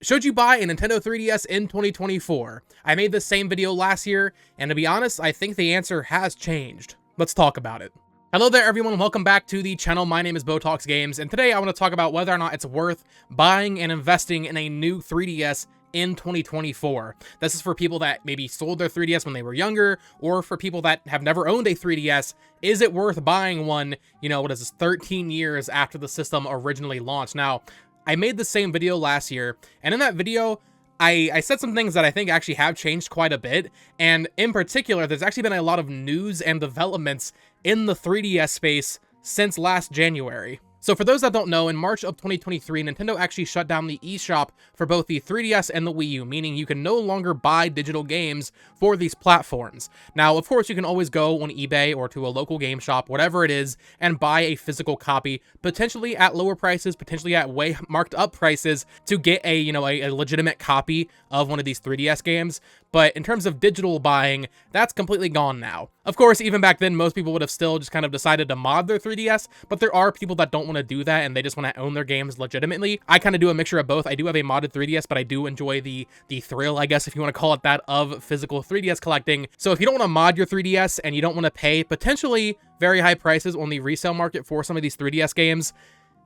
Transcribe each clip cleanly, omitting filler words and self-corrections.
Should you buy a Nintendo 3DS in 2024? I made this same video last year, and to be honest, I think the answer has changed. Let's talk about it. Hello there everyone, welcome back to the channel. My name is Botox Games, and today I want to talk about whether or not it's worth buying and investing in a new 3DS in 2024. This is for people that maybe sold their 3DS when they were younger, or for people that have never owned a 3DS. Is it worth buying one, 13 years after the system originally launched? Now, I made the same video last year, and in that video, I said some things that I think actually have changed quite a bit, and in particular, there's actually been a lot of news and developments in the 3DS space since last January. So for those that don't know, in March of 2023, Nintendo actually shut down the eShop for both the 3DS and the Wii U, meaning you can no longer buy digital games for these platforms. Now, of course, you can always go on eBay or to a local game shop, whatever it is, and buy a physical copy, potentially at lower prices, potentially at way marked up prices, to get a legitimate copy of one of these 3DS games. But in terms of digital buying, that's completely gone now. Of course, even back then, most people would have still just kind of decided to mod their 3DS, but there are people that don't want to do that and they just want to own their games legitimately. I kind of do a mixture of both. I do have a modded 3DS, but I do enjoy the thrill, I guess, if you want to call it that, of physical 3DS collecting. So if you don't want to mod your 3DS and you don't want to pay potentially very high prices on the resale market for some of these 3DS games,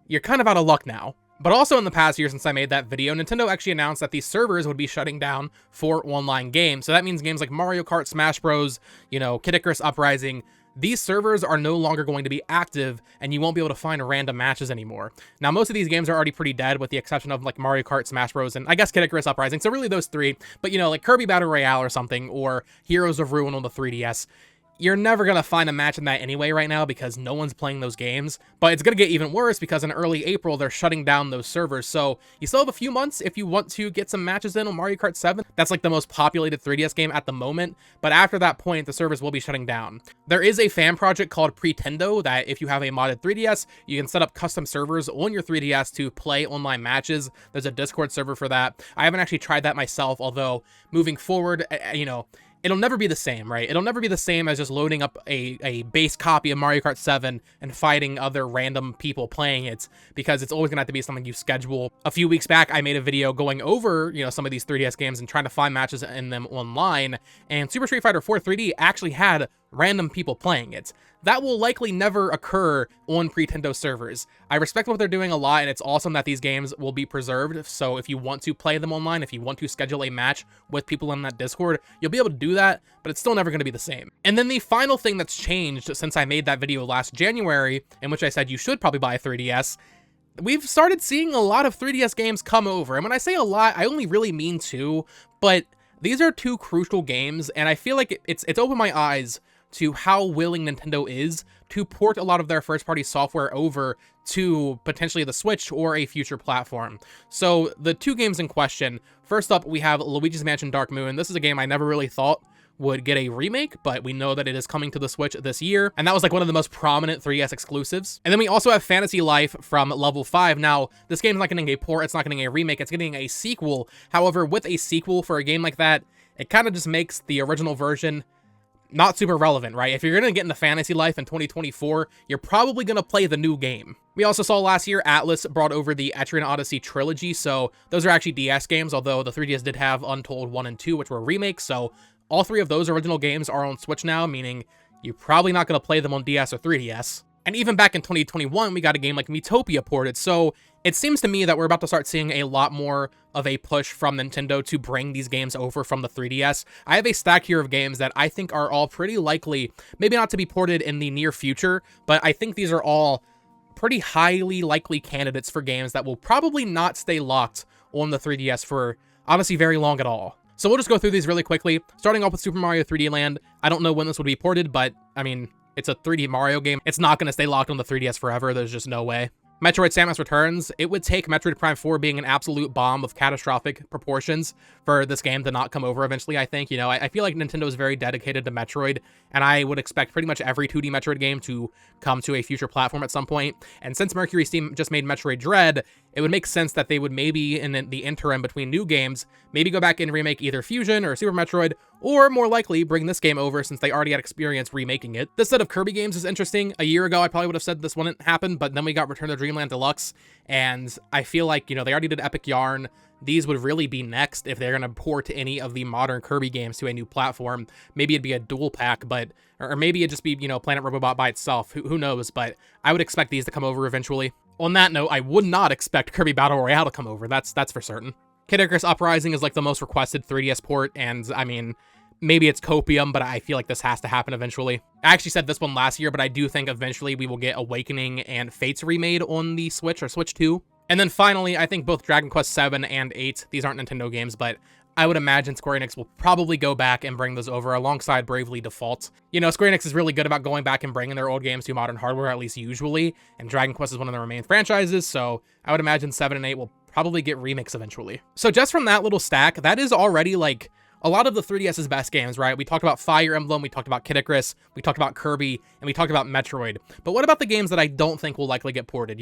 you're kind of out of luck now. But also in the past year since I made that video, Nintendo actually announced that these servers would be shutting down for online games. So that means games like Mario Kart, Smash Bros, Kid Icarus Uprising, these servers are no longer going to be active and you won't be able to find random matches anymore. Now, most of these games are already pretty dead with the exception of like Mario Kart, Smash Bros, and I guess Kid Icarus Uprising. So really those three, but like Kirby Battle Royale or something, or Heroes of Ruin on the 3DS. You're never going to find a match in that anyway right now because no one's playing those games. But it's going to get even worse because in early April, they're shutting down those servers. So you still have a few months if you want to get some matches in on Mario Kart 7. That's like the most populated 3DS game at the moment. But after that point, the servers will be shutting down. There is a fan project called Pretendo that if you have a modded 3DS, you can set up custom servers on your 3DS to play online matches. There's a Discord server for that. I haven't actually tried that myself, although moving forward, it'll never be the same, right? It'll never be the same as just loading up a base copy of Mario Kart 7 and fighting other random people playing it, because it's always gonna have to be something you schedule. A few weeks back, I made a video going over, some of these 3DS games and trying to find matches in them online, and Super Street Fighter 4 3D actually had random people playing it. That will likely never occur on Pretendo servers. I respect what they're doing a lot, and it's awesome that these games will be preserved, so if you want to play them online, if you want to schedule a match with people in that Discord, you'll be able to do that, but it's still never going to be the same. And then the final thing that's changed since I made that video last January, in which I said you should probably buy a 3DS, we've started seeing a lot of 3DS games come over, and when I say a lot, I only really mean two, but these are two crucial games, and I feel like it's opened my eyes to how willing Nintendo is to port a lot of their first-party software over to potentially the Switch or a future platform. So the two games in question, first up, we have Luigi's Mansion Dark Moon. This is a game I never really thought would get a remake, but we know that it is coming to the Switch this year, and that was like one of the most prominent 3DS exclusives. And then we also have Fantasy Life from Level 5. Now, this game's not getting a port, it's not getting a remake, it's getting a sequel. However, with a sequel for a game like that, it kind of just makes the original version not super relevant, right? If you're going to get into Fantasy Life in 2024, you're probably going to play the new game. We also saw last year Atlas brought over the Etrian Odyssey trilogy, so those are actually DS games, although the 3DS did have Untold 1 and 2, which were remakes, so all three of those original games are on Switch now, meaning you're probably not going to play them on DS or 3DS. And even back in 2021, we got a game like Miitopia ported, so it seems to me that we're about to start seeing a lot more of a push from Nintendo to bring these games over from the 3DS. I have a stack here of games that I think are all pretty likely, maybe not to be ported in the near future, but I think these are all pretty highly likely candidates for games that will probably not stay locked on the 3DS for, honestly, very long at all. So we'll just go through these really quickly, starting off with Super Mario 3D Land. I don't know when this would be ported, but, I mean, it's a 3D Mario game. It's not going to stay locked on the 3DS forever. There's just no way. Metroid Samus Returns, it would take Metroid Prime 4 being an absolute bomb of catastrophic proportions for this game to not come over eventually, I think. I feel like Nintendo is very dedicated to Metroid, and I would expect pretty much every 2D Metroid game to come to a future platform at some point. And since Mercury Steam just made Metroid Dread, it would make sense that they would maybe, in the interim between new games, maybe go back and remake either Fusion or Super Metroid, or more likely bring this game over since they already had experience remaking it. This set of Kirby games is interesting. A year ago, I probably would have said this wouldn't happen, but then we got Return to Dreamland Deluxe, and I feel like, they already did Epic Yarn. these would really be next if they're going to port any of the modern Kirby games to a new platform. Maybe it'd be a dual pack, or maybe it'd just be, Planet Robobot by itself. Who knows? But I would expect these to come over eventually. On that note, I would not expect Kirby Battle Royale to come over. That's for certain. Kid Icarus Uprising is like the most requested 3DS port, and I mean, maybe it's copium, but I feel like this has to happen eventually. I actually said this one last year, but I do think eventually we will get Awakening and Fates remade on the Switch or Switch 2. And then finally, I think both Dragon Quest 7 and 8, these aren't Nintendo games, but I would imagine Square Enix will probably go back and bring those over alongside Bravely Default. Square Enix is really good about going back and bringing their old games to modern hardware, at least usually, and Dragon Quest is one of their main franchises, so I would imagine 7 and 8 will probably get remakes eventually. So just from that little stack, that is already like a lot of the 3DS's best games, right? We talked about Fire Emblem, we talked about Kid Icarus, we talked about Kirby, and we talked about Metroid. But what about the games that I don't think will likely get ported,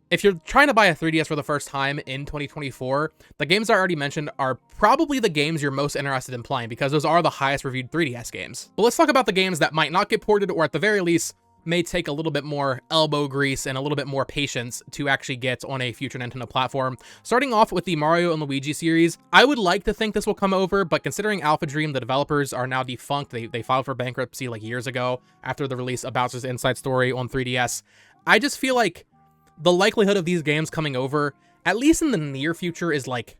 If you're trying to buy a 3DS for the first time in 2024, the games I already mentioned are probably the games you're most interested in playing because those are the highest reviewed 3DS games. But let's talk about the games that might not get ported, or at the very least, may take a little bit more elbow grease and a little bit more patience to actually get on a future Nintendo platform. Starting off with the Mario and Luigi series, I would like to think this will come over, but considering Alpha Dream, the developers, are now defunct, they filed for bankruptcy like years ago after the release of Bowser's Inside Story on 3DS, I just feel like the likelihood of these games coming over, at least in the near future, is like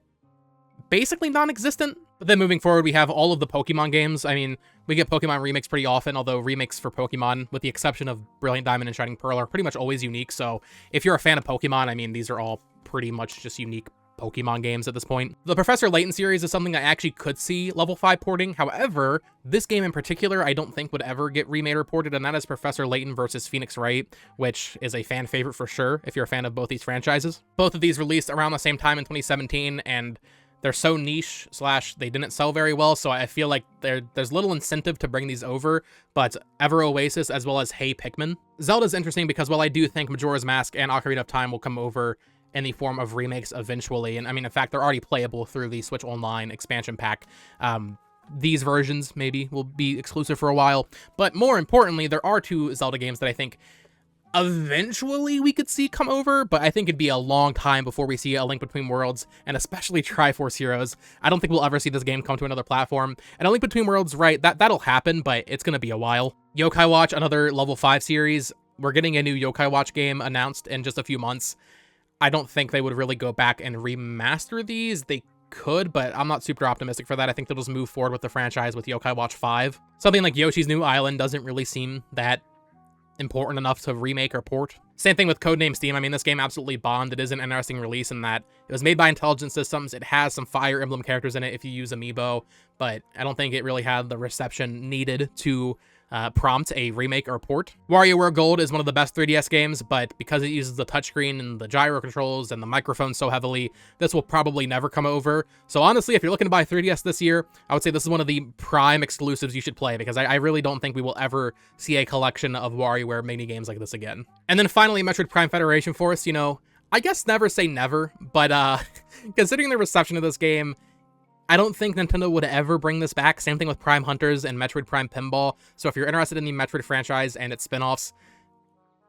basically non-existent. But then moving forward, we have all of the Pokemon games. I mean, we get Pokemon remakes pretty often, although remakes for Pokemon, with the exception of Brilliant Diamond and Shining Pearl, are pretty much always unique. So if you're a fan of Pokemon, I mean, these are all pretty much just unique Pokemon games at this point. The Professor Layton series is something I actually could see level 5 porting. However, this game in particular, I don't think would ever get remade or ported, and that is Professor Layton versus Phoenix Wright, which is a fan favorite for sure if you're a fan of both these franchises. Both of these released around the same time in 2017, and they're so niche / they didn't sell very well, so I feel like there's little incentive to bring these over, but Ever Oasis as well as Hey Pikmin. Zelda's interesting because while I do think Majora's Mask and Ocarina of Time will come over in the form of remakes eventually, and I mean, in fact, they're already playable through the Switch Online expansion pack, these versions maybe will be exclusive for a while, but more importantly, there are 2 Zelda games that I think eventually we could see come over, but I think it'd be a long time before we see A Link Between Worlds, and especially Triforce Heroes. I don't think we'll ever see this game come to another platform, and A Link Between Worlds, right, that'll happen, but it's gonna be a while. Yokai Watch, another level 5 series, we're getting a new Yokai Watch game announced in just a few months. I don't think they would really go back and remaster these. They could, but I'm not super optimistic for that. I think they'll just move forward with the franchise with Yokai Watch 5. Something like Yoshi's New Island doesn't really seem that important enough to remake or port. Same thing with Codename Steam. I mean, this game absolutely bombed. It is an interesting release in that it was made by Intelligent Systems. It has some Fire Emblem characters in it if you use Amiibo, but I don't think it really had the reception needed to prompt a remake or port. WarioWare Gold is one of the best 3DS games, but because it uses the touchscreen and the gyro controls and the microphone so heavily, this will probably never come over. So honestly, if you're looking to buy 3DS this year, I would say this is one of the prime exclusives you should play, because I really don't think we will ever see a collection of WarioWare mini games like this again. And then finally, Metroid Prime Federation Force, I guess never say never, but considering the reception of this game, I don't think Nintendo would ever bring this back. Same thing with Prime Hunters and Metroid Prime Pinball. So if you're interested in the Metroid franchise and its spin-offs,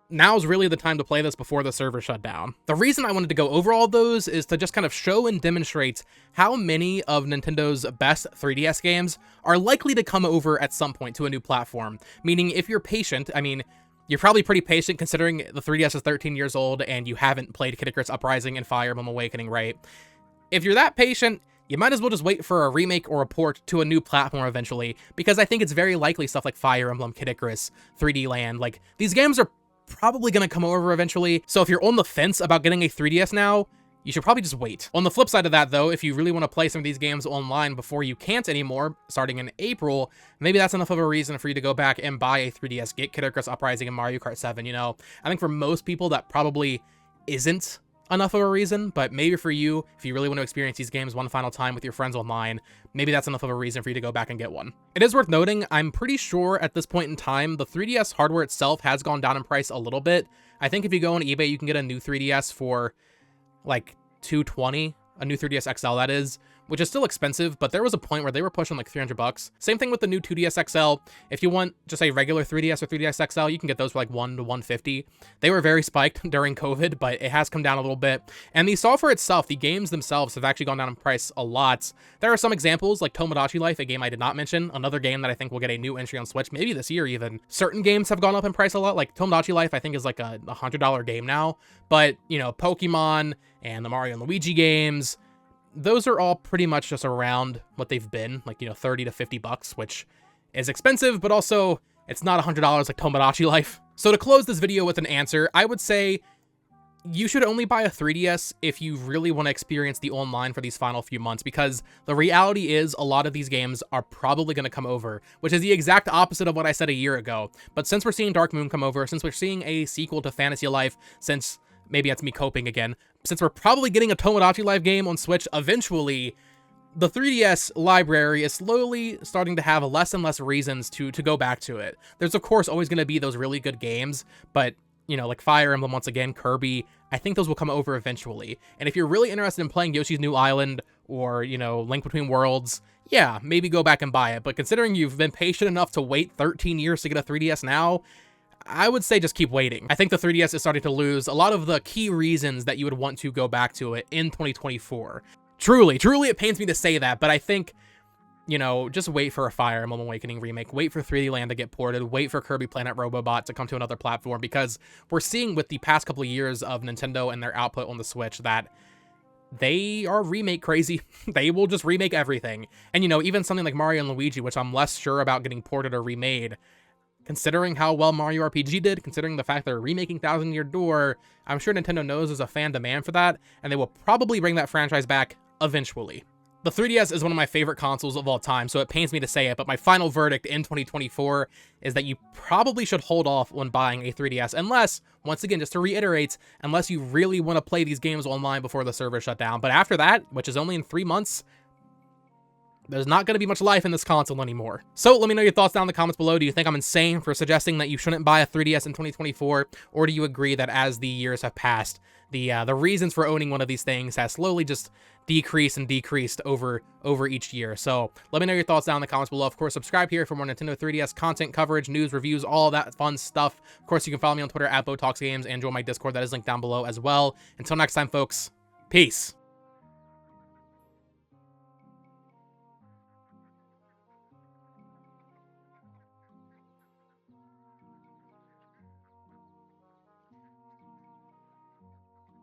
now's really the time to play this before the server shut down. The reason I wanted to go over all those is to just kind of show and demonstrate how many of Nintendo's best 3DS games are likely to come over at some point to a new platform. Meaning, if you're patient, I mean, you're probably pretty patient considering the 3DS is 13 years old and you haven't played Kid Icarus Uprising and Fire Emblem Awakening, right? If you're that patient, you might as well just wait for a remake or a port to a new platform eventually, because I think it's very likely stuff like Fire Emblem, Kid Icarus, 3D Land, like, these games are probably going to come over eventually. So if you're on the fence about getting a 3DS now, you should probably just wait. On the flip side of that, though, if you really want to play some of these games online before you can't anymore, starting in April, maybe that's enough of a reason for you to go back and buy a 3DS, get Kid Icarus Uprising and Mario Kart 7, I think for most people that probably isn't enough of a reason, but maybe for you, if you really want to experience these games one final time with your friends online, maybe that's enough of a reason for you to go back and get one. It is worth noting, I'm pretty sure at this point in time, the 3DS hardware itself has gone down in price a little bit. I think if you go on eBay, you can get a new 3DS for like $220, a new 3DS XL that is, which is still expensive, but there was a point where they were pushing like 300 bucks. Same thing with the new 2DS XL. If you want just a regular 3DS or 3DS XL, you can get those for like 1 to 150. They were very spiked during COVID, but it has come down a little bit. And the software itself, the games themselves have actually gone down in price a lot. There are some examples like Tomodachi Life, a game I did not mention, another game that I think will get a new entry on Switch, maybe this year even. Certain games have gone up in price a lot, like Tomodachi Life I think is like a $100 game now, but you know, Pokemon and the Mario and Luigi games, those are all pretty much just around what they've been, like, you know, 30 to 50 bucks, which is expensive, but also it's not $100 like Tomodachi Life. So to close this video with an answer, I would say you should only buy a 3DS if you really want to experience the online for these final few months, because the reality is a lot of these games are probably going to come over, which is the exact opposite of what I said a year ago. But since we're seeing Dark Moon come over, since we're seeing a sequel to Fantasy Life, since maybe that's me coping again, since we're probably getting a Tomodachi Life game on Switch eventually, the 3DS library is slowly starting to have less and less reasons to go back to it. There's of course always going to be those really good games, but you know, like Fire Emblem, once again, Kirby, I think those will come over eventually. And if you're really interested in playing Yoshi's New Island or, you know, Link Between Worlds, yeah, maybe go back and buy it. But considering you've been patient enough to wait 13 years to get a 3DS now, I would say just keep waiting. I think the 3DS is starting to lose a lot of the key reasons that you would want to go back to it in 2024. Truly, it pains me to say that, but I think, you know, just wait for a Fire Emblem Awakening remake, wait for 3D Land to get ported, wait for Kirby Planet Robobot to come to another platform, because we're seeing with the past couple of years of Nintendo and their output on the Switch that they are remake crazy. They will just remake everything. And, you know, even something like Mario and Luigi, which I'm less sure about getting ported or remade, considering how well Mario RPG did, considering the fact they're remaking Thousand Year Door, I'm sure Nintendo knows there's a fan demand for that, and they will probably bring that franchise back eventually. The 3DS is one of my favorite consoles of all time, so it pains me to say it, but my final verdict in 2024 is that you probably should hold off when buying a 3DS, unless, once again, just to reiterate, unless you really want to play these games online before the server shut down. But after that, which is only in 3 months, there's not going to be much life in this console anymore. So let me know your thoughts down in the comments below. Do you think I'm insane for suggesting that you shouldn't buy a 3DS in 2024? Or do you agree that as the years have passed, the reasons for owning one of these things has slowly just decreased over each year? So let me know your thoughts down in the comments below. Of course, subscribe here for more Nintendo 3DS content coverage, news, reviews, all that fun stuff. Of course, you can follow me on Twitter at BoTalksGames and join my Discord that is linked down below as well. Until next time, folks, peace.